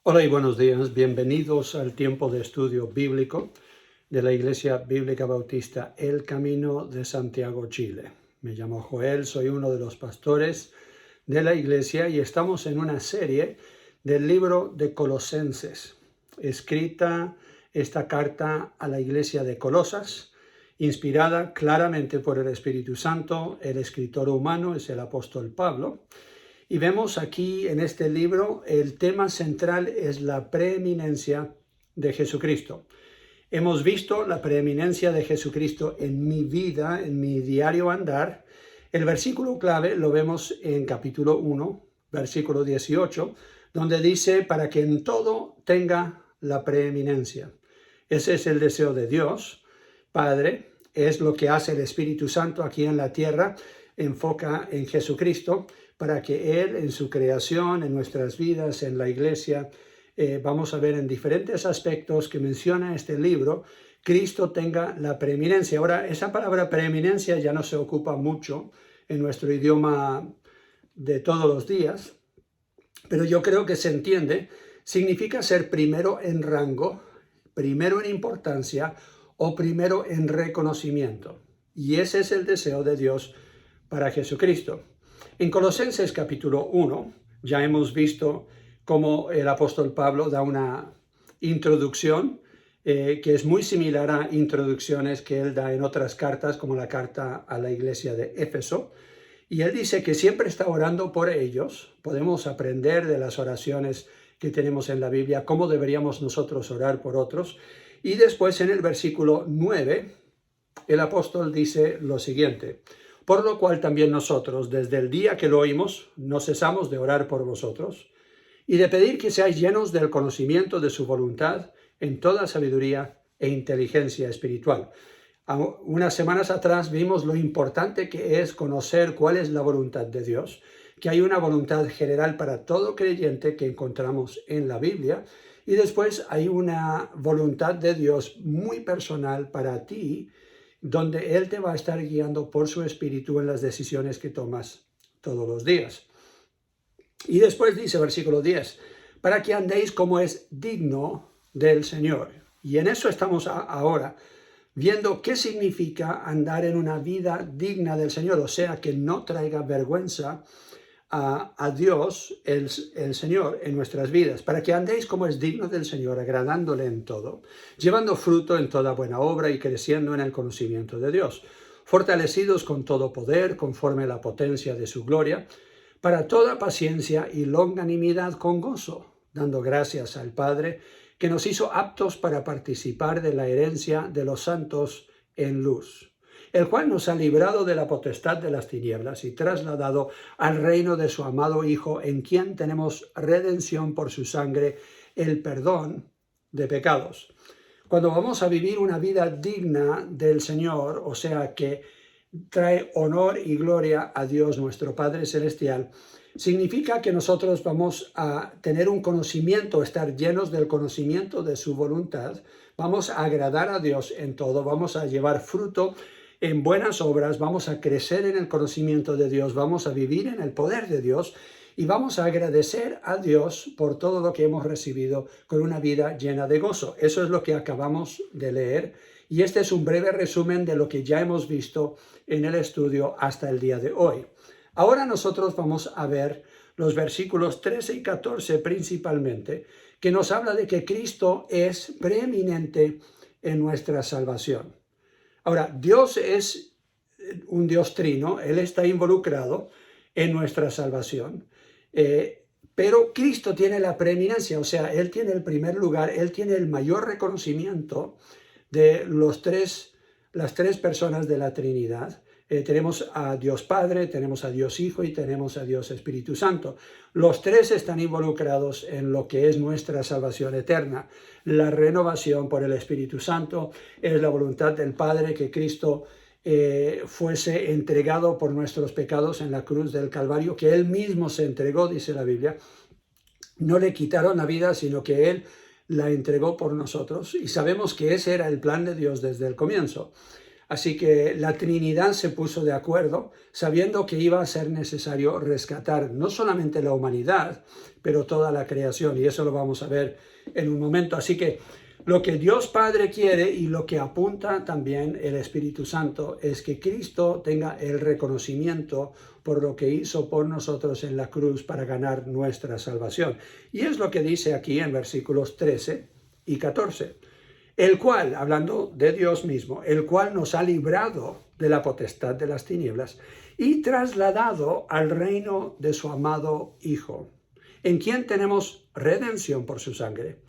Hola y buenos días, bienvenidos al tiempo de estudio bíblico de la Iglesia Bíblica Bautista El Camino de Santiago, Chile. Me llamo Joel, soy uno de los pastores de la iglesia y estamos en una serie del libro de Colosenses, escrita esta carta a la iglesia de Colosas, inspirada claramente por el Espíritu Santo. El escritor humano es el apóstol Pablo. Y vemos aquí en este libro el tema central es la preeminencia de Jesucristo. Hemos visto la preeminencia de Jesucristo en mi vida, en mi diario andar. El versículo clave lo vemos en capítulo 1, versículo 18, donde dice para que en todo tenga la preeminencia. Ese es el deseo de Dios, Padre, es lo que hace el Espíritu Santo aquí en la tierra, enfoca en Jesucristo para que Él en su creación, en nuestras vidas, en la iglesia, vamos a ver en diferentes aspectos que menciona este libro, Cristo tenga la preeminencia. Ahora, esa palabra preeminencia ya no se ocupa mucho en nuestro idioma de todos los días, pero yo creo que se entiende, significa ser primero en rango, primero en importancia o primero en reconocimiento. Y ese es el deseo de Dios para Jesucristo. En Colosenses capítulo 1 ya hemos visto cómo el apóstol Pablo da una introducción que es muy similar a introducciones que él da en otras cartas, como la carta a la iglesia de Éfeso. Y él dice que siempre está orando por ellos. Podemos aprender de las oraciones que tenemos en la Biblia, cómo deberíamos nosotros orar por otros. Y después en el versículo 9, el apóstol dice lo siguiente: por lo cual también nosotros, desde el día que lo oímos, no cesamos de orar por vosotros y de pedir que seáis llenos del conocimiento de su voluntad en toda sabiduría e inteligencia espiritual. Unas semanas atrás vimos lo importante que es conocer cuál es la voluntad de Dios, que hay una voluntad general para todo creyente que encontramos en la Biblia, y después hay una voluntad de Dios muy personal para ti, donde Él te va a estar guiando por su Espíritu en las decisiones que tomas todos los días. Y después dice, versículo 10, para que andéis como es digno del Señor. Y en eso estamos ahora, viendo qué significa andar en una vida digna del Señor, o sea, que no traiga vergüenza a Dios, el Señor, en nuestras vidas, para que andéis como es digno del Señor, agradándole en todo, llevando fruto en toda buena obra y creciendo en el conocimiento de Dios, fortalecidos con todo poder, conforme a la potencia de su gloria, para toda paciencia y longanimidad con gozo, dando gracias al Padre, que nos hizo aptos para participar de la herencia de los santos en luz, el cual nos ha librado de la potestad de las tinieblas y trasladado al reino de su amado Hijo, en quien tenemos redención por su sangre, el perdón de pecados. Cuando vamos a vivir una vida digna del Señor, o sea que trae honor y gloria a Dios nuestro Padre Celestial, significa que nosotros vamos a tener un conocimiento, estar llenos del conocimiento de su voluntad, vamos a agradar a Dios en todo, vamos a llevar fruto en buenas obras, vamos a crecer en el conocimiento de Dios, vamos a vivir en el poder de Dios y vamos a agradecer a Dios por todo lo que hemos recibido con una vida llena de gozo. Eso es lo que acabamos de leer y este es un breve resumen de lo que ya hemos visto en el estudio hasta el día de hoy. Ahora nosotros vamos a ver los versículos 13 y 14 principalmente, que nos habla de que Cristo es preeminente en nuestra salvación. Ahora, Dios es un Dios trino, Él está involucrado en nuestra salvación, pero Cristo tiene la preeminencia, o sea, Él tiene el primer lugar, Él tiene el mayor reconocimiento de las tres personas de la Trinidad. Tenemos a Dios Padre, tenemos a Dios Hijo y tenemos a Dios Espíritu Santo. Los tres están involucrados en lo que es nuestra salvación eterna. La renovación por el Espíritu Santo es la voluntad del Padre que Cristo fuese entregado por nuestros pecados en la cruz del Calvario, que Él mismo se entregó, dice la Biblia. No le quitaron la vida, sino que Él la entregó por nosotros. Y sabemos que ese era el plan de Dios desde el comienzo. Así que la Trinidad se puso de acuerdo, sabiendo que iba a ser necesario rescatar no solamente la humanidad, pero toda la creación. Y eso lo vamos a ver en un momento. Así que lo que Dios Padre quiere y lo que apunta también el Espíritu Santo es que Cristo tenga el reconocimiento por lo que hizo por nosotros en la cruz para ganar nuestra salvación. Y es lo que dice aquí en versículos 13 y 14. El cual, hablando de Dios mismo, el cual nos ha librado de la potestad de las tinieblas y trasladado al reino de su amado Hijo, en quien tenemos redención por su sangre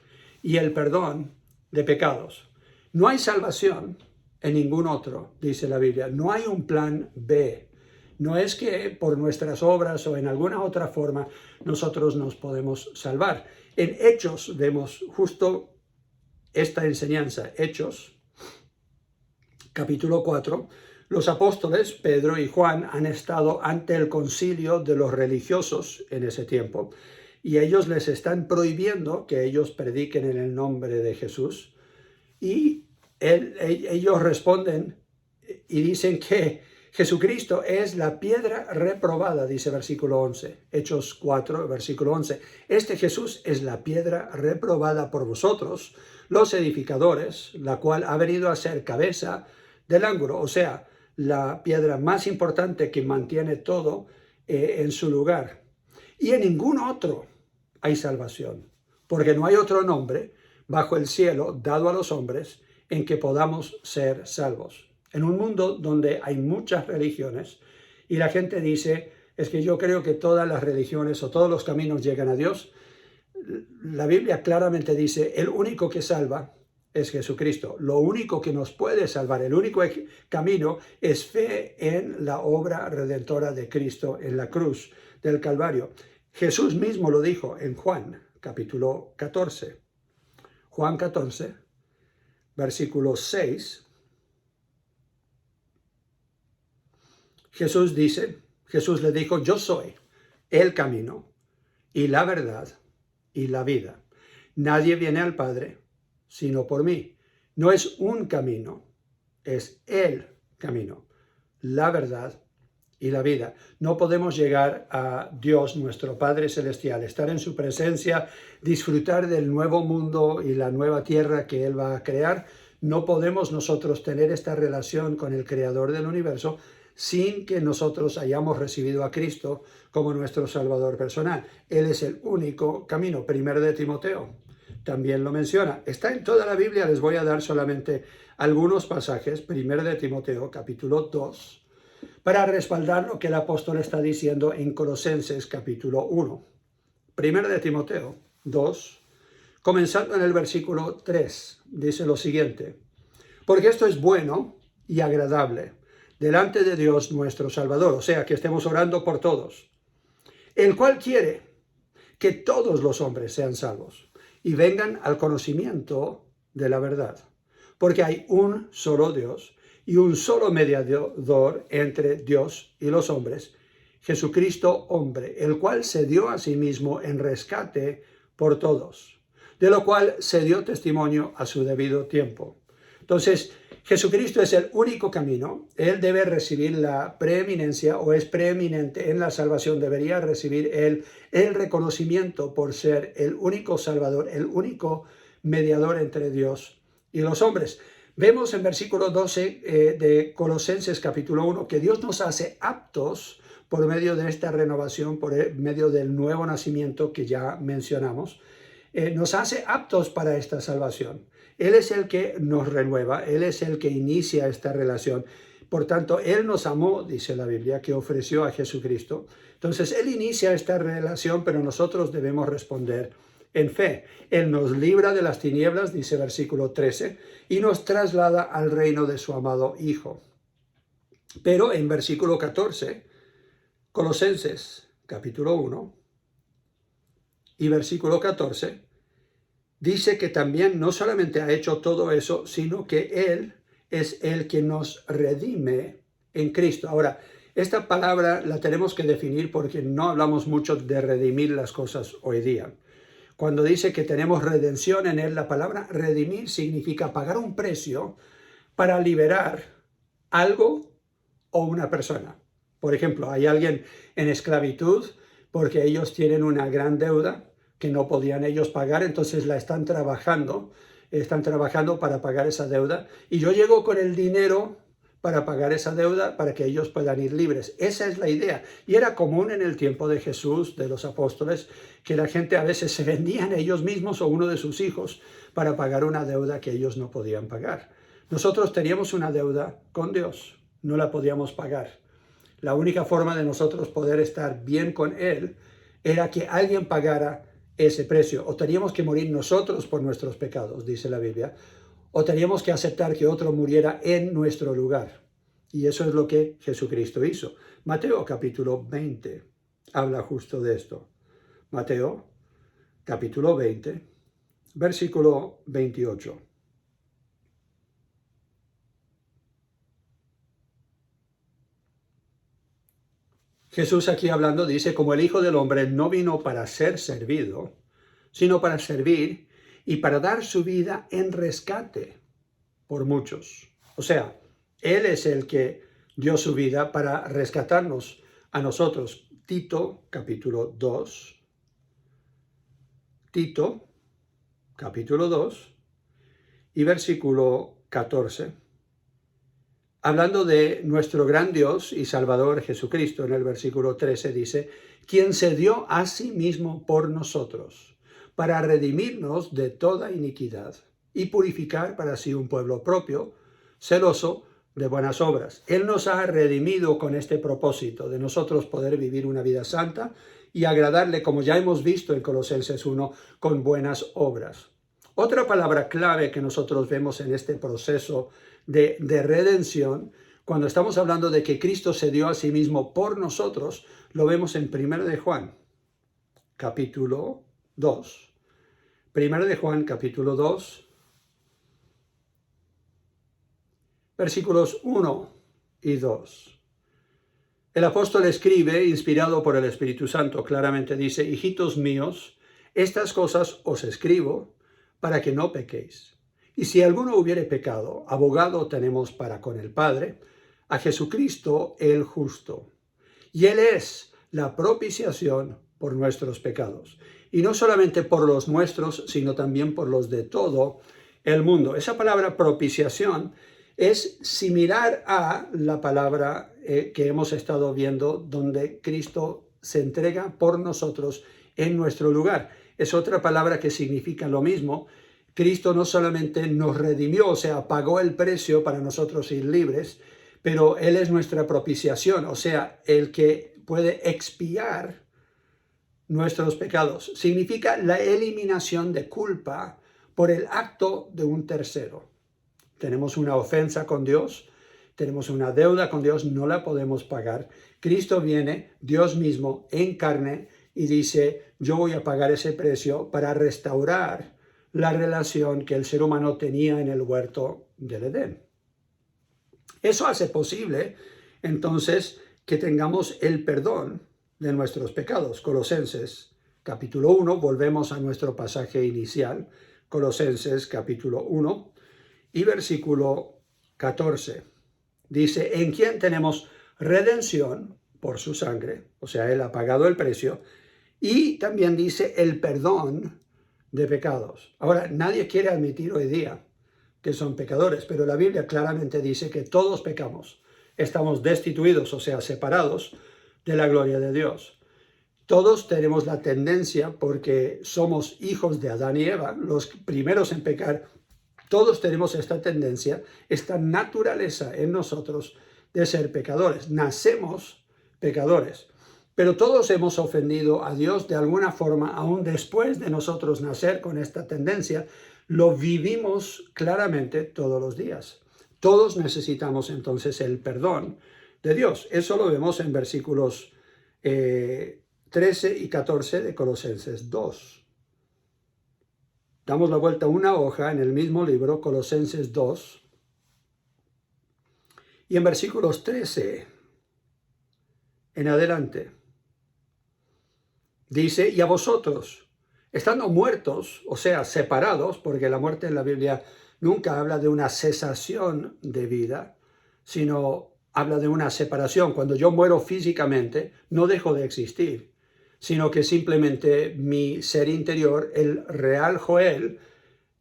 y el perdón de pecados. No hay salvación en ningún otro, dice la Biblia. No hay un plan B. No es que por nuestras obras o en alguna otra forma nosotros nos podemos salvar. En Hechos vemos justo esta enseñanza. Hechos, capítulo 4, los apóstoles Pedro y Juan han estado ante el concilio de los religiosos en ese tiempo y ellos les están prohibiendo que ellos prediquen en el nombre de Jesús y ellos responden y dicen que Jesucristo es la piedra reprobada, dice versículo 11, Hechos 4, versículo 11. Este Jesús es la piedra reprobada por vosotros, los edificadores, la cual ha venido a ser cabeza del ángulo, o sea, la piedra más importante que mantiene todo en su lugar. Y en ningún otro hay salvación, porque no hay otro nombre bajo el cielo dado a los hombres en que podamos ser salvos. En un mundo donde hay muchas religiones y la gente dice, es que yo creo que todas las religiones o todos los caminos llegan a Dios, la Biblia claramente dice, el único que salva es Jesucristo. Lo único que nos puede salvar, el único camino es fe en la obra redentora de Cristo en la cruz del Calvario. Jesús mismo lo dijo en Juan, capítulo 14. Juan 14, versículo 6. Jesús le dijo, yo soy el camino y la verdad y la vida. Nadie viene al Padre sino por mí. No es un camino, es el camino, la verdad y la vida. No podemos llegar a Dios, nuestro Padre Celestial, estar en su presencia, disfrutar del nuevo mundo y la nueva tierra que Él va a crear. No podemos nosotros tener esta relación con el Creador del universo sin que nosotros hayamos recibido a Cristo como nuestro Salvador personal. Él es el único camino. 1 de Timoteo también lo menciona. Está en toda la Biblia, les voy a dar solamente algunos pasajes. 1 de Timoteo, capítulo 2, para respaldar lo que el apóstol está diciendo en Colosenses, capítulo 1. 1 de Timoteo 2, comenzando en el versículo 3, dice lo siguiente: porque esto es bueno y agradable delante de Dios nuestro Salvador, o sea, que estemos orando por todos, el cual quiere que todos los hombres sean salvos y vengan al conocimiento de la verdad, porque hay un solo Dios y un solo mediador entre Dios y los hombres, Jesucristo hombre, el cual se dio a sí mismo en rescate por todos, de lo cual se dio testimonio a su debido tiempo. Entonces, Jesucristo es el único camino. Él debe recibir la preeminencia o es preeminente en la salvación. Debería recibir el reconocimiento por ser el único Salvador, el único mediador entre Dios y los hombres. Vemos en versículo 12 de Colosenses capítulo 1 que Dios nos hace aptos por medio de esta renovación, por medio del nuevo nacimiento que ya mencionamos. Nos hace aptos para esta salvación. Él es el que nos renueva, Él es el que inicia esta relación. Por tanto, Él nos amó, dice la Biblia, que ofreció a Jesucristo. Entonces, Él inicia esta relación, pero nosotros debemos responder en fe. Él nos libra de las tinieblas, dice versículo 13, y nos traslada al reino de su amado Hijo. Pero en versículo 14, Colosenses capítulo 1 y versículo 14, dice que también no solamente ha hecho todo eso, sino que Él es el que nos redime en Cristo. Ahora, esta palabra la tenemos que definir porque no hablamos mucho de redimir las cosas hoy día. Cuando dice que tenemos redención en Él, la palabra redimir significa pagar un precio para liberar algo o una persona. Por ejemplo, hay alguien en esclavitud porque ellos tienen una gran deuda que no podían ellos pagar, entonces la están trabajando para pagar esa deuda, y yo llego con el dinero para pagar esa deuda para que ellos puedan ir libres. Esa es la idea. Y era común en el tiempo de Jesús, de los apóstoles, que la gente a veces se vendían ellos mismos o uno de sus hijos para pagar una deuda que ellos no podían pagar. Nosotros teníamos una deuda con Dios, no la podíamos pagar. La única forma de nosotros poder estar bien con Él era que alguien pagara ese precio. O teníamos que morir nosotros por nuestros pecados, dice la Biblia, o teníamos que aceptar que otro muriera en nuestro lugar. Y eso es lo que Jesucristo hizo. Mateo capítulo 20 habla justo de esto. Mateo capítulo 20, versículo 28. Jesús aquí hablando dice, como el Hijo del Hombre no vino para ser servido, sino para servir y para dar su vida en rescate por muchos. O sea, Él es el que dio su vida para rescatarnos a nosotros. Tito, capítulo 2. Tito, capítulo 2 y versículo 14. Hablando de nuestro gran Dios y Salvador Jesucristo, en el versículo 13 dice, quien se dio a sí mismo por nosotros, para redimirnos de toda iniquidad y purificar para sí un pueblo propio, celoso de buenas obras. Él nos ha redimido con este propósito de nosotros poder vivir una vida santa y agradarle, como ya hemos visto en Colosenses 1, con buenas obras. Otra palabra clave que nosotros vemos en este proceso de redención, cuando estamos hablando de que Cristo se dio a sí mismo por nosotros, lo vemos en 1 de Juan, capítulo 2. 1 de Juan, capítulo 2, versículos 1 y 2. El apóstol escribe, inspirado por el Espíritu Santo, claramente dice, hijitos míos, estas cosas os escribo para que no pequéis. Y si alguno hubiere pecado, abogado tenemos para con el Padre, a Jesucristo el justo. Y Él es la propiciación por nuestros pecados. Y no solamente por los nuestros, sino también por los de todo el mundo. Esa palabra propiciación es similar a la palabra que hemos estado viendo, donde Cristo se entrega por nosotros en nuestro lugar. Es otra palabra que significa lo mismo. Cristo no solamente nos redimió, o sea, pagó el precio para nosotros ir libres, pero Él es nuestra propiciación, o sea, el que puede expiar nuestros pecados. Significa la eliminación de culpa por el acto de un tercero. Tenemos una ofensa con Dios, tenemos una deuda con Dios, no la podemos pagar. Cristo viene, Dios mismo, en carne, y dice, yo voy a pagar ese precio para restaurar la relación que el ser humano tenía en el huerto del Edén. Eso hace posible, entonces, que tengamos el perdón de nuestros pecados. Colosenses capítulo 1, volvemos a nuestro pasaje inicial, Colosenses capítulo 1 y versículo 14. Dice, en quien tenemos redención por su sangre, o sea, Él ha pagado el precio, y también dice el perdón de pecados. Ahora, nadie quiere admitir hoy día que son pecadores, pero la Biblia claramente dice que todos pecamos. Estamos destituidos, o sea, separados de la gloria de Dios. Todos tenemos la tendencia, porque somos hijos de Adán y Eva, los primeros en pecar, todos tenemos esta tendencia, esta naturaleza en nosotros de ser pecadores. Nacemos pecadores. Pero todos hemos ofendido a Dios de alguna forma, aún después de nosotros nacer con esta tendencia, lo vivimos claramente todos los días. Todos necesitamos entonces el perdón de Dios. Eso lo vemos en versículos 13 y 14 de Colosenses 2. Damos la vuelta a una hoja en el mismo libro, Colosenses 2, y en versículos 13 en adelante. Dice, y a vosotros, estando muertos, o sea, separados, porque la muerte en la Biblia nunca habla de una cesación de vida, sino habla de una separación. Cuando yo muero físicamente, no dejo de existir, sino que simplemente mi ser interior, el real Joel,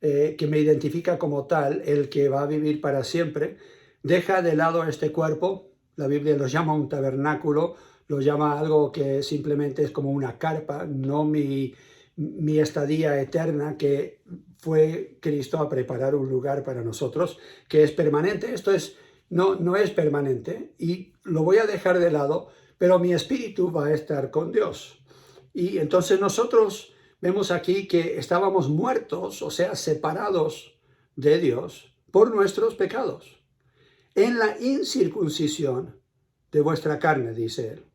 que me identifica como tal, el que va a vivir para siempre, deja de lado este cuerpo. La Biblia lo llama un tabernáculo, lo llama algo que simplemente es como una carpa, no mi estadía eterna que fue Cristo a preparar un lugar para nosotros, que es permanente. Esto no es permanente y lo voy a dejar de lado, pero mi espíritu va a estar con Dios. Y entonces nosotros vemos aquí que estábamos muertos, o sea, separados de Dios por nuestros pecados, en la incircuncisión de vuestra carne, dice él.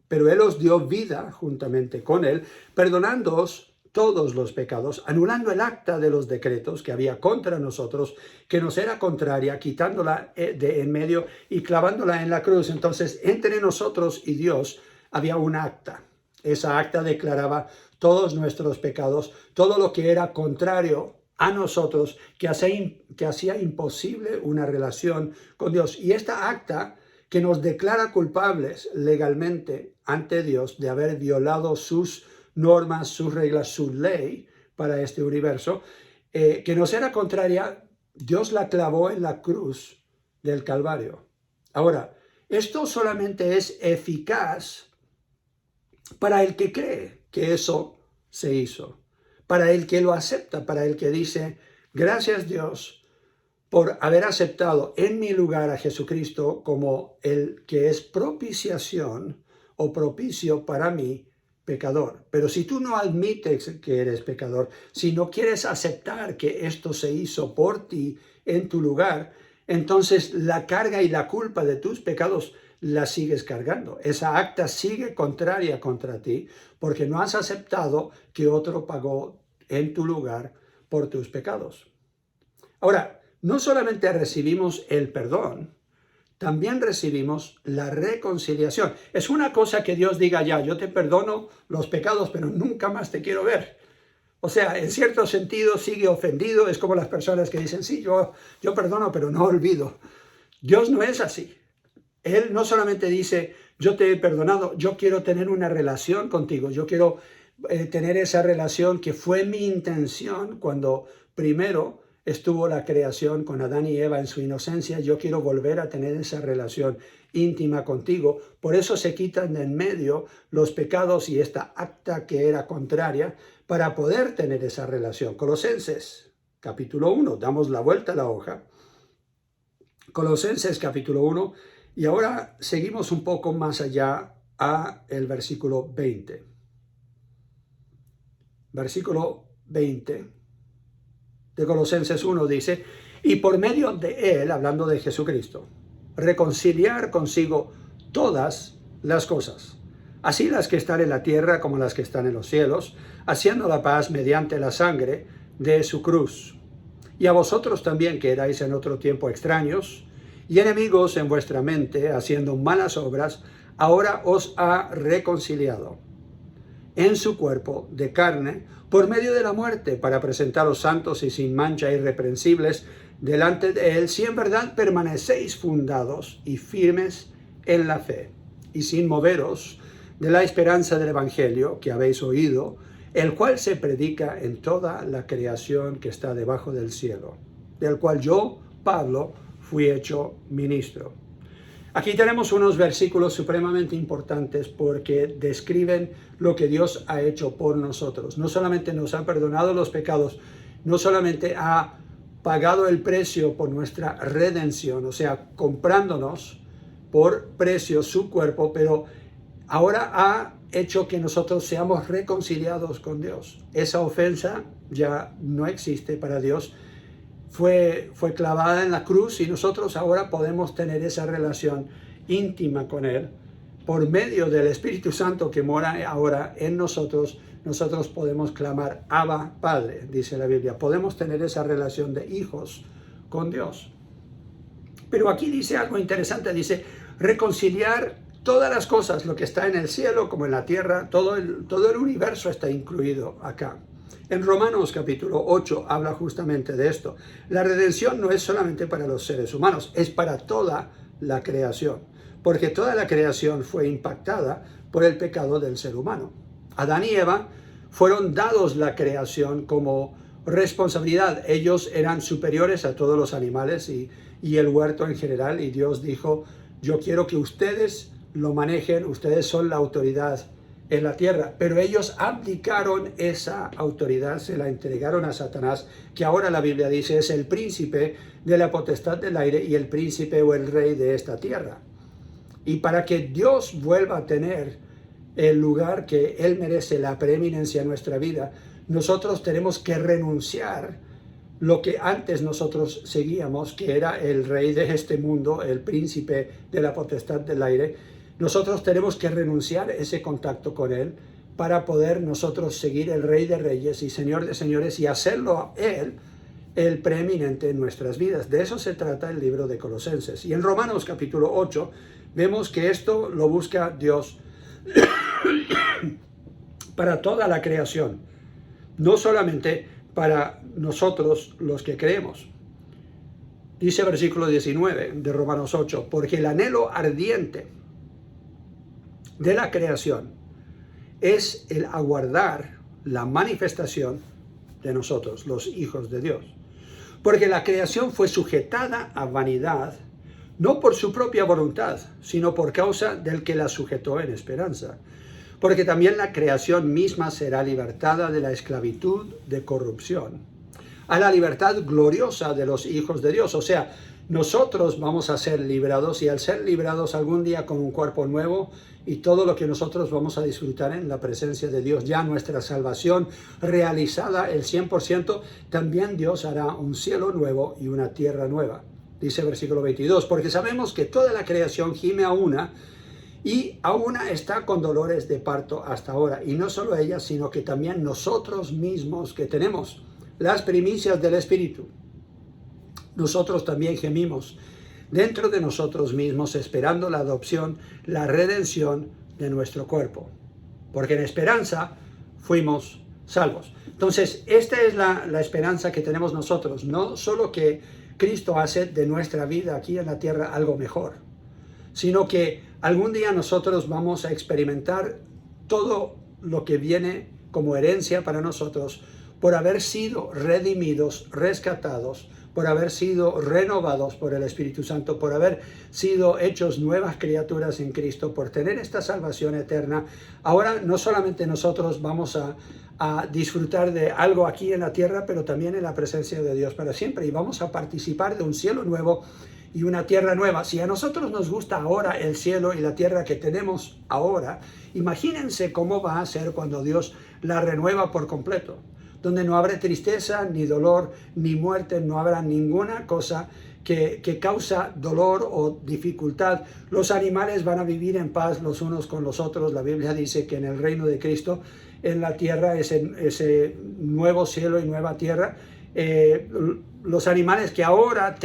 Pero él os dio vida juntamente con él, perdonándoos todos los pecados, anulando el acta de los decretos que había contra nosotros, que nos era contraria, quitándola de en medio y clavándola en la cruz. Entonces, entre nosotros y Dios había un acta. Esa acta declaraba todos nuestros pecados, todo lo que era contrario a nosotros, que hacía imposible una relación con Dios. Y esta acta que nos declara culpables legalmente ante Dios de haber violado sus normas, sus reglas, su ley para este universo, que nos era contraria, Dios la clavó en la cruz del Calvario. Ahora, esto solamente es eficaz para el que cree que eso se hizo, para el que lo acepta, para el que dice, gracias Dios por haber aceptado en mi lugar a Jesucristo como el que es propiciación o propicio para mí, pecador. Pero si tú no admites que eres pecador, si no quieres aceptar que esto se hizo por ti en tu lugar, entonces la carga y la culpa de tus pecados la sigues cargando. Esa acta sigue contraria contra ti porque no has aceptado que otro pagó en tu lugar por tus pecados. Ahora, no solamente recibimos el perdón, también recibimos la reconciliación. Es una cosa que Dios diga, ya, yo te perdono los pecados, pero nunca más te quiero ver. O sea, en cierto sentido sigue ofendido. Es como las personas que dicen, sí, yo perdono, pero no olvido. Dios no es así. Él no solamente dice, yo te he perdonado, yo quiero tener una relación contigo, yo quiero tener esa relación que fue mi intención cuando primero estuvo la creación con Adán y Eva en su inocencia. Yo quiero volver a tener esa relación íntima contigo. Por eso se quitan de en medio los pecados y esta acta que era contraria para poder tener esa relación. Colosenses capítulo 1, damos la vuelta a la hoja. Colosenses capítulo 1. Y ahora seguimos un poco más allá a el versículo 20. Versículo 20 de Colosenses 1 dice, y por medio de él, hablando de Jesucristo, reconciliar consigo todas las cosas, así las que están en la tierra como las que están en los cielos, haciendo la paz mediante la sangre de su cruz. Y a vosotros también, que erais en otro tiempo extraños y enemigos en vuestra mente, haciendo malas obras, ahora os ha reconciliado en su cuerpo de carne por medio de la muerte, para presentaros santos y sin mancha, irreprensibles delante de él, si en verdad permanecéis fundados y firmes en la fe, y sin moveros de la esperanza del evangelio que habéis oído, el cual se predica en toda la creación que está debajo del cielo, del cual yo, Pablo, fui hecho ministro. Aquí tenemos unos versículos supremamente importantes porque describen lo que Dios ha hecho por nosotros. No solamente nos ha perdonado los pecados, no solamente ha pagado el precio por nuestra redención, o sea, comprándonos por precio su cuerpo, pero ahora ha hecho que nosotros seamos reconciliados con Dios. Esa ofensa ya no existe para Dios. Fue clavada en la cruz y nosotros ahora podemos tener esa relación íntima con Él. Por medio del Espíritu Santo que mora ahora en nosotros, nosotros podemos clamar, Abba, Padre, dice la Biblia. Podemos tener esa relación de hijos con Dios. Pero aquí dice algo interesante, dice, reconciliar todas las cosas, lo que está en el cielo como en la tierra, todo el universo está incluido acá. En Romanos capítulo 8 habla justamente de esto. La redención no es solamente para los seres humanos, es para toda la creación, porque toda la creación fue impactada por el pecado del ser humano. Adán y Eva fueron dados la creación como responsabilidad. Ellos eran superiores a todos los animales y el huerto en general, y Dios dijo: yo quiero que ustedes lo manejen, ustedes son la autoridad en la tierra. Pero ellos abdicaron esa autoridad, se la entregaron a Satanás, que ahora la Biblia dice es el príncipe de la potestad del aire y el príncipe o el rey de esta tierra. Y para que Dios vuelva a tener el lugar que Él merece, la preeminencia en nuestra vida, nosotros tenemos que renunciar lo que antes nosotros seguíamos, que era el rey de este mundo, el príncipe de la potestad del aire. Nosotros tenemos que renunciar ese contacto con Él para poder nosotros seguir el Rey de Reyes y Señor de Señores y hacerlo a Él el preeminente en nuestras vidas. De eso se trata el libro de Colosenses. Y en Romanos capítulo 8 vemos que esto lo busca Dios para toda la creación, no solamente para nosotros los que creemos. Dice versículo 19 de Romanos 8, porque el anhelo ardiente de la creación es el aguardar la manifestación de nosotros, los hijos de Dios. Porque la creación fue sujetada a vanidad, no por su propia voluntad, sino por causa del que la sujetó en esperanza. Porque también la creación misma será libertada de la esclavitud de corrupción a la libertad gloriosa de los hijos de Dios. O sea, nosotros vamos a ser librados, y al ser librados algún día con un cuerpo nuevo y todo lo que nosotros vamos a disfrutar en la presencia de Dios, ya nuestra salvación realizada el 100%, también Dios hará un cielo nuevo y una tierra nueva. Dice versículo 22, porque sabemos que toda la creación gime a una, y a una está con dolores de parto hasta ahora. Y no solo ella, sino que también nosotros mismos, que tenemos las primicias del Espíritu, nosotros también gemimos dentro de nosotros mismos, esperando la adopción, la redención de nuestro cuerpo. Porque en esperanza fuimos salvos. Entonces, esta es la esperanza que tenemos nosotros. No solo que Cristo hace de nuestra vida aquí en la tierra algo mejor, sino que algún día nosotros vamos a experimentar todo lo que viene como herencia para nosotros por haber sido redimidos, rescatados, por haber sido renovados por el Espíritu Santo, por haber sido hechos nuevas criaturas en Cristo, por tener esta salvación eterna. Ahora no solamente nosotros vamos a disfrutar de algo aquí en la tierra, pero también en la presencia de Dios para siempre, y vamos a participar de un cielo nuevo y una tierra nueva. Si a nosotros nos gusta ahora el cielo y la tierra que tenemos ahora, imagínense cómo va a ser cuando Dios la renueva por completo, donde no habrá tristeza, ni dolor, ni muerte, no habrá ninguna cosa que causa dolor o dificultad. Los animales van a vivir en paz los unos con los otros. La Biblia dice que en el reino de Cristo, en la tierra, ese nuevo cielo y nueva tierra, los animales que ahora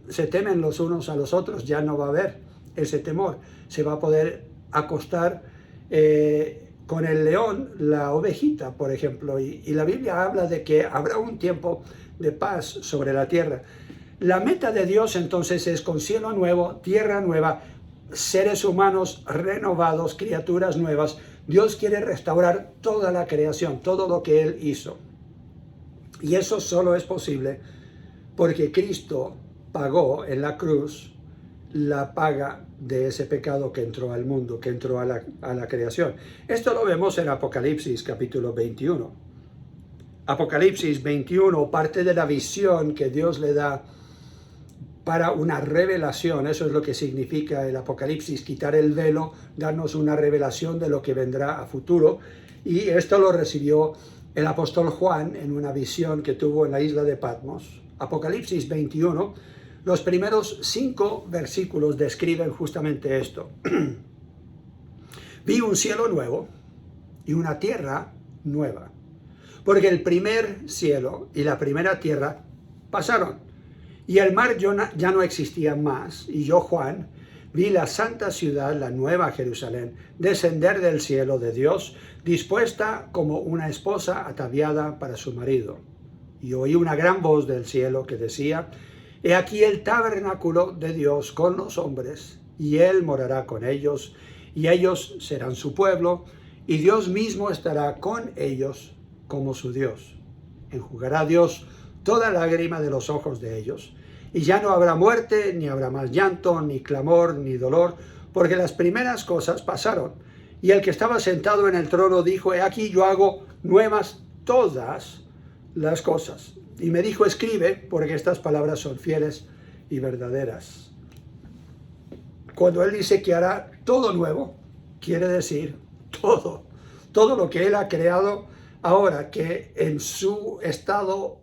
se temen los unos a los otros, ya no va a haber ese temor. Se va a poder acostar con el león, la ovejita, por ejemplo, y la Biblia habla de que habrá un tiempo de paz sobre la tierra. La meta de Dios entonces es con cielo nuevo, tierra nueva, seres humanos renovados, criaturas nuevas. Dios quiere restaurar toda la creación, todo lo que Él hizo. Y eso solo es posible porque Cristo pagó en la cruz la paga de ese pecado que entró al mundo, que entró a la creación. Esto lo vemos en Apocalipsis capítulo 21. Apocalipsis 21, parte de la visión que Dios le da para una revelación. Eso es lo que significa el Apocalipsis, quitar el velo, darnos una revelación de lo que vendrá a futuro. Y esto lo recibió el apóstol Juan en una visión que tuvo en la isla de Patmos. Apocalipsis 21, los primeros 5 versículos describen justamente esto. Vi un cielo nuevo y una tierra nueva, porque el primer cielo y la primera tierra pasaron, y el mar ya no existía más. Y yo, Juan, vi la santa ciudad, la nueva Jerusalén, descender del cielo de Dios, dispuesta como una esposa ataviada para su marido. Y oí una gran voz del cielo que decía: He aquí el tabernáculo de Dios con los hombres, y Él morará con ellos, y ellos serán su pueblo, y Dios mismo estará con ellos como su Dios. Enjugará Dios toda lágrima de los ojos de ellos, y ya no habrá muerte, ni habrá más llanto, ni clamor, ni dolor, porque las primeras cosas pasaron. Y el que estaba sentado en el trono dijo: he aquí yo hago nuevas todas las cosas. Y me dijo: escribe, porque estas palabras son fieles y verdaderas. Cuando Él dice que hará todo nuevo, quiere decir todo lo que Él ha creado ahora, que en su estado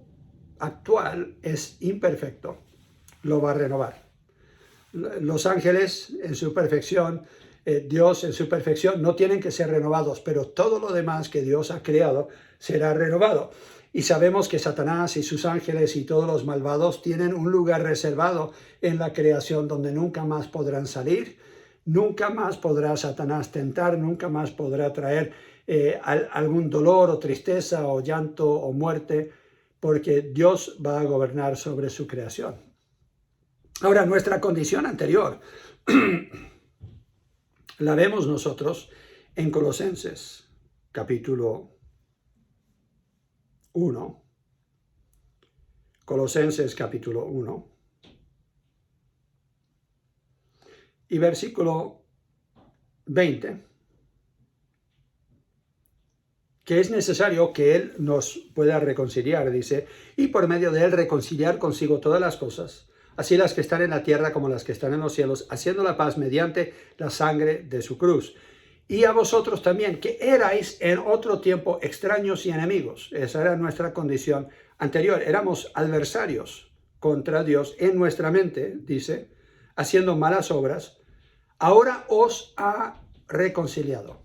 actual es imperfecto, lo va a renovar. Los ángeles en su perfección, Dios en su perfección, no tienen que ser renovados, pero todo lo demás que Dios ha creado será renovado. Y sabemos que Satanás y sus ángeles y todos los malvados tienen un lugar reservado en la creación donde nunca más podrán salir, nunca más podrá Satanás tentar, nunca más podrá traer algún dolor o tristeza o llanto o muerte, porque Dios va a gobernar sobre su creación. Ahora, nuestra condición anterior la vemos nosotros en Colosenses, capítulo 1. Colosenses, capítulo 1. Y versículo 20. Que es necesario que Él nos pueda reconciliar, dice, y por medio de Él reconciliar consigo todas las cosas, así las que están en la tierra como las que están en los cielos, haciendo la paz mediante la sangre de su cruz. Y a vosotros también, que erais en otro tiempo extraños y enemigos. Esa era nuestra condición anterior. Éramos adversarios contra Dios en nuestra mente, dice, haciendo malas obras. Ahora os ha reconciliado.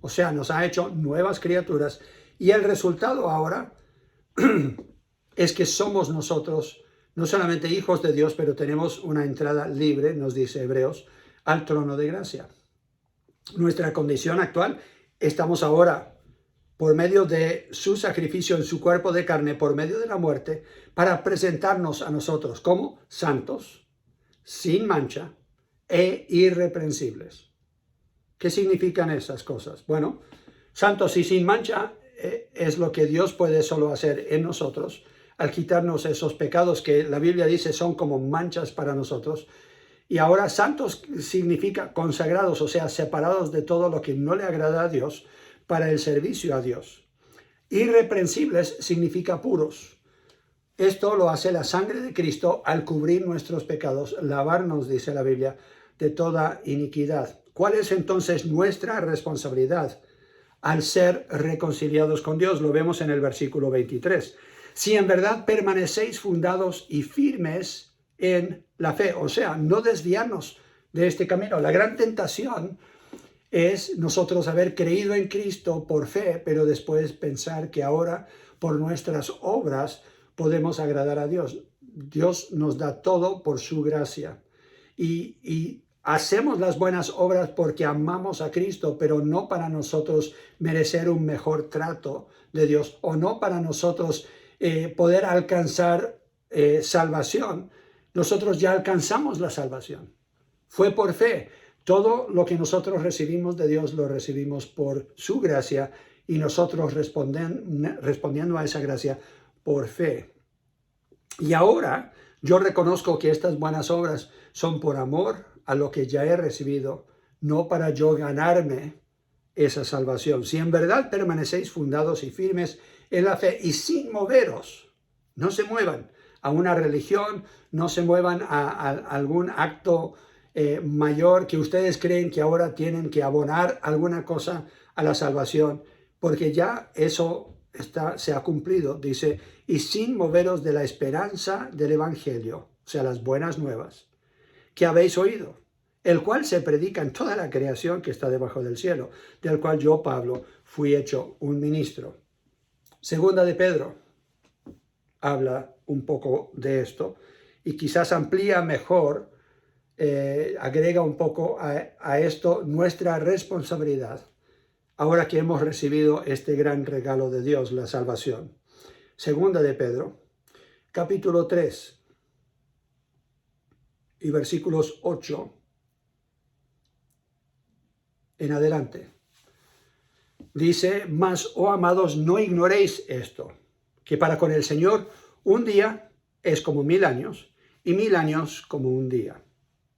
O sea, nos ha hecho nuevas criaturas. Y el resultado ahora es que somos nosotros no solamente hijos de Dios, pero tenemos una entrada libre, nos dice Hebreos, al trono de gracia. Nuestra condición actual, estamos ahora por medio de su sacrificio en su cuerpo de carne, por medio de la muerte, para presentarnos a nosotros como santos, sin mancha e irreprensibles. ¿Qué significan esas cosas? Bueno, santos y sin mancha es lo que Dios puede solo hacer en nosotros, al quitarnos esos pecados que la Biblia dice son como manchas para nosotros. Y ahora santos significa consagrados, o sea, separados de todo lo que no le agrada a Dios para el servicio a Dios. Irreprensibles significa puros. Esto lo hace la sangre de Cristo al cubrir nuestros pecados, lavarnos, dice la Biblia, de toda iniquidad. ¿Cuál es entonces nuestra responsabilidad al ser reconciliados con Dios? Lo vemos en el versículo 23. Si en verdad permanecéis fundados y firmes en la fe, o sea, no desviarnos de este camino. La gran tentación es nosotros haber creído en Cristo por fe, pero después pensar que ahora por nuestras obras podemos agradar a Dios. Dios nos da todo por su gracia. Y hacemos las buenas obras porque amamos a Cristo, pero no para nosotros merecer un mejor trato de Dios, o no para nosotros poder alcanzar salvación. Nosotros ya alcanzamos la salvación. Fue por fe. Todo lo que nosotros recibimos de Dios lo recibimos por su gracia, y nosotros respondiendo a esa gracia por fe. Y ahora yo reconozco que estas buenas obras son por amor a lo que ya he recibido, no para yo ganarme esa salvación. Si en verdad permanecéis fundados y firmes en la fe y sin moveros, no se muevan a una religión, no se muevan a algún acto mayor que ustedes creen que ahora tienen que abonar alguna cosa a la salvación, porque ya eso se ha cumplido, dice, y sin moveros de la esperanza del evangelio, o sea, las buenas nuevas, que habéis oído, el cual se predica en toda la creación que está debajo del cielo, del cual yo, Pablo, fui hecho un ministro. Segunda de Pedro habla un poco de esto y quizás amplía mejor, agrega un poco a esto nuestra responsabilidad, ahora que hemos recibido este gran regalo de Dios, la salvación. Segunda de Pedro, capítulo 3. y versículos 8 en adelante. Dice, mas, oh amados, no ignoréis esto, que para con el Señor un día es como 1000 años, y 1000 años como un día.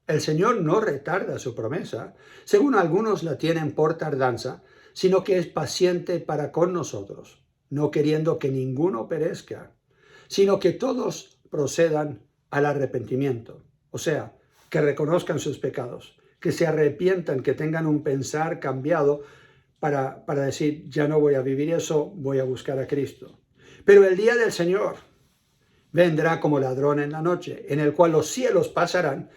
El Señor no retarda su promesa, según algunos la tienen por tardanza, sino que es paciente para con nosotros, no queriendo que ninguno perezca, sino que todos procedan al arrepentimiento. O sea, que reconozcan sus pecados, que se arrepientan, que tengan un pensar cambiado para decir, ya no voy a vivir eso, voy a buscar a Cristo. Pero el día del Señor vendrá como ladrón en la noche, en el cual los cielos pasarán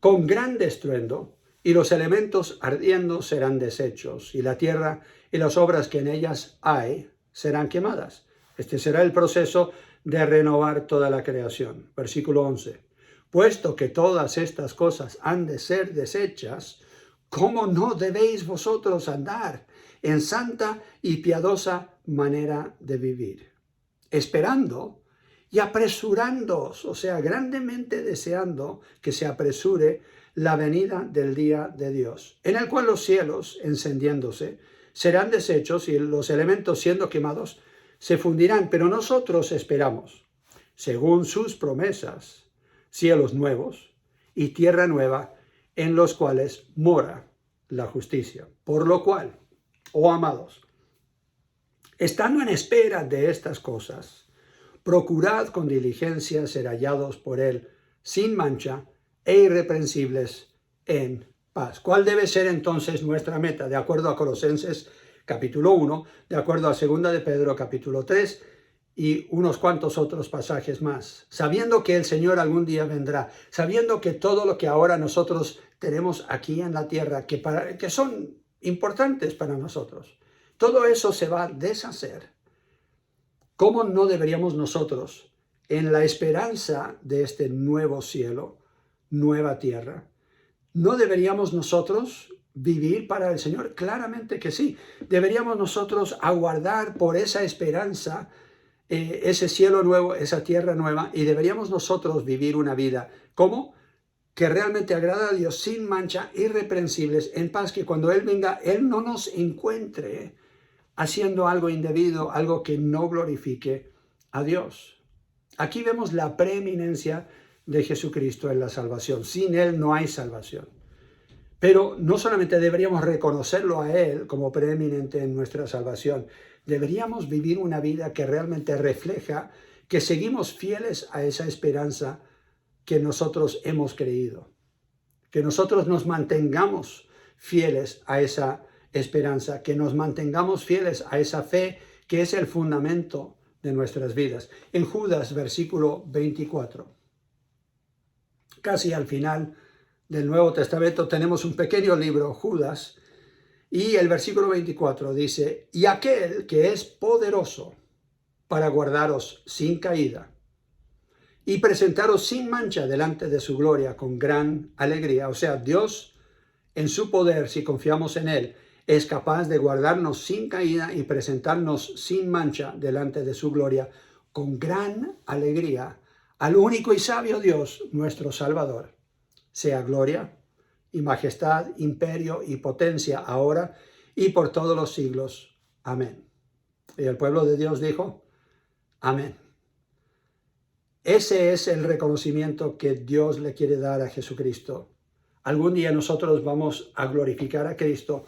con gran estruendo, y los elementos ardiendo serán deshechos, y la tierra y las obras que en ellas hay serán quemadas. Este será el proceso de renovar toda la creación. Versículo 11. Puesto que todas estas cosas han de ser deshechas, ¿cómo no debéis vosotros andar en santa y piadosa manera de vivir? Esperando y apresurándoos, o sea, grandemente deseando que se apresure la venida del día de Dios, en el cual los cielos, encendiéndose, serán deshechos y los elementos siendo quemados se fundirán. Pero nosotros esperamos, según sus promesas, cielos nuevos y tierra nueva, en los cuales mora la justicia. Por lo cual, oh amados, estando en espera de estas cosas, procurad con diligencia ser hallados por él sin mancha e irreprensibles en paz. ¿Cuál debe ser entonces nuestra meta? De acuerdo a Colosenses capítulo 1, de acuerdo a 2 de Pedro capítulo 3 y unos cuantos otros pasajes más. Sabiendo que el Señor algún día vendrá, sabiendo que todo lo que ahora nosotros tenemos aquí en la tierra, que son importantes para nosotros, todo eso se va a deshacer. ¿Cómo no deberíamos nosotros, en la esperanza de este nuevo cielo, nueva tierra, no deberíamos nosotros vivir para el Señor? Claramente que sí. Deberíamos nosotros aguardar por esa esperanza, ese cielo nuevo, esa tierra nueva, y deberíamos nosotros vivir una vida, ¿cómo? Que realmente agrada a Dios, sin mancha, irreprensibles, en paz, que cuando Él venga, Él no nos encuentre haciendo algo indebido, algo que no glorifique a Dios. Aquí vemos la preeminencia de Jesucristo en la salvación. Sin Él no hay salvación. Pero no solamente deberíamos reconocerlo a Él como preeminente en nuestra salvación, deberíamos vivir una vida que realmente refleja que seguimos fieles a esa esperanza que nosotros hemos creído. Que nosotros nos mantengamos fieles a esa esperanza, que nos mantengamos fieles a esa fe que es el fundamento de nuestras vidas. En Judas, versículo 24, casi al final del Nuevo Testamento, tenemos un pequeño libro, Judas, y el versículo 24 dice, y aquel que es poderoso para guardaros sin caída y presentaros sin mancha delante de su gloria con gran alegría. O sea, Dios en su poder, si confiamos en Él, es capaz de guardarnos sin caída y presentarnos sin mancha delante de su gloria con gran alegría al único y sabio Dios, nuestro Salvador. Sea gloria y majestad, imperio y potencia ahora y por todos los siglos. Amén. Y el pueblo de Dios dijo, amén. Ese es el reconocimiento que Dios le quiere dar a Jesucristo. Algún día nosotros vamos a glorificar a Cristo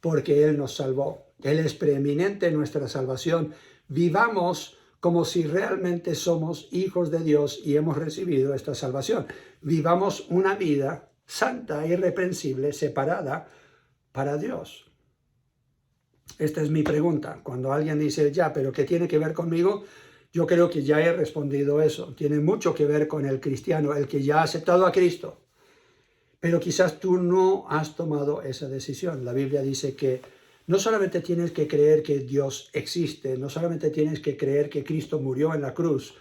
porque Él nos salvó. Él es preeminente en nuestra salvación. Vivamos como si realmente somos hijos de Dios y hemos recibido esta salvación. Vivamos una vida santa, irreprensible, separada para Dios. Esta es mi pregunta. Cuando alguien dice, ya, pero ¿qué tiene que ver conmigo? Yo creo que ya he respondido eso. Tiene mucho que ver con el cristiano, el que ya ha aceptado a Cristo. Pero quizás tú no has tomado esa decisión. La Biblia dice que no solamente tienes que creer que Dios existe, no solamente tienes que creer que Cristo murió en la cruz,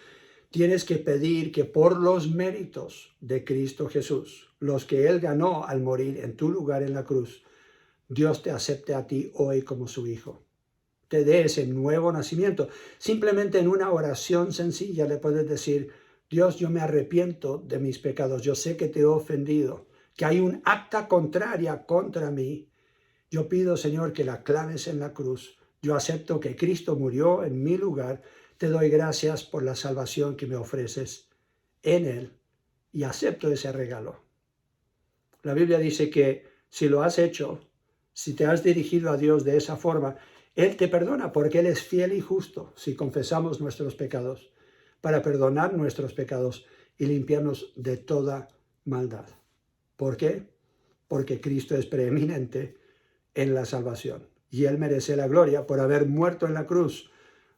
tienes que pedir que por los méritos de Cristo Jesús, los que Él ganó al morir en tu lugar en la cruz, Dios te acepte a ti hoy como su hijo. Te dé ese nuevo nacimiento. Simplemente en una oración sencilla le puedes decir, Dios, yo me arrepiento de mis pecados. Yo sé que te he ofendido, que hay un acta contraria contra mí. Yo pido, Señor, que la claves en la cruz. Yo acepto que Cristo murió en mi lugar. Te doy gracias por la salvación que me ofreces en Él y acepto ese regalo. La Biblia dice que si lo has hecho, si te has dirigido a Dios de esa forma, Él te perdona porque Él es fiel y justo si confesamos nuestros pecados, para perdonar nuestros pecados y limpiarnos de toda maldad. ¿Por qué? Porque Cristo es preeminente en la salvación y Él merece la gloria por haber muerto en la cruz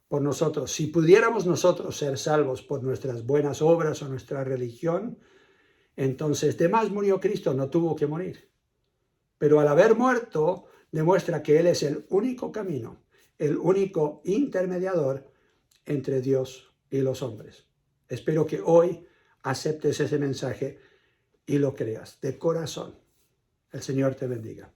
por nosotros. Si pudiéramos nosotros ser salvos por nuestras buenas obras o nuestra religión, entonces de más murió Cristo, no tuvo que morir. Pero al haber muerto, demuestra que Él es el único camino, el único intermediador entre Dios y los hombres. Espero que hoy aceptes ese mensaje y lo creas de corazón. El Señor te bendiga.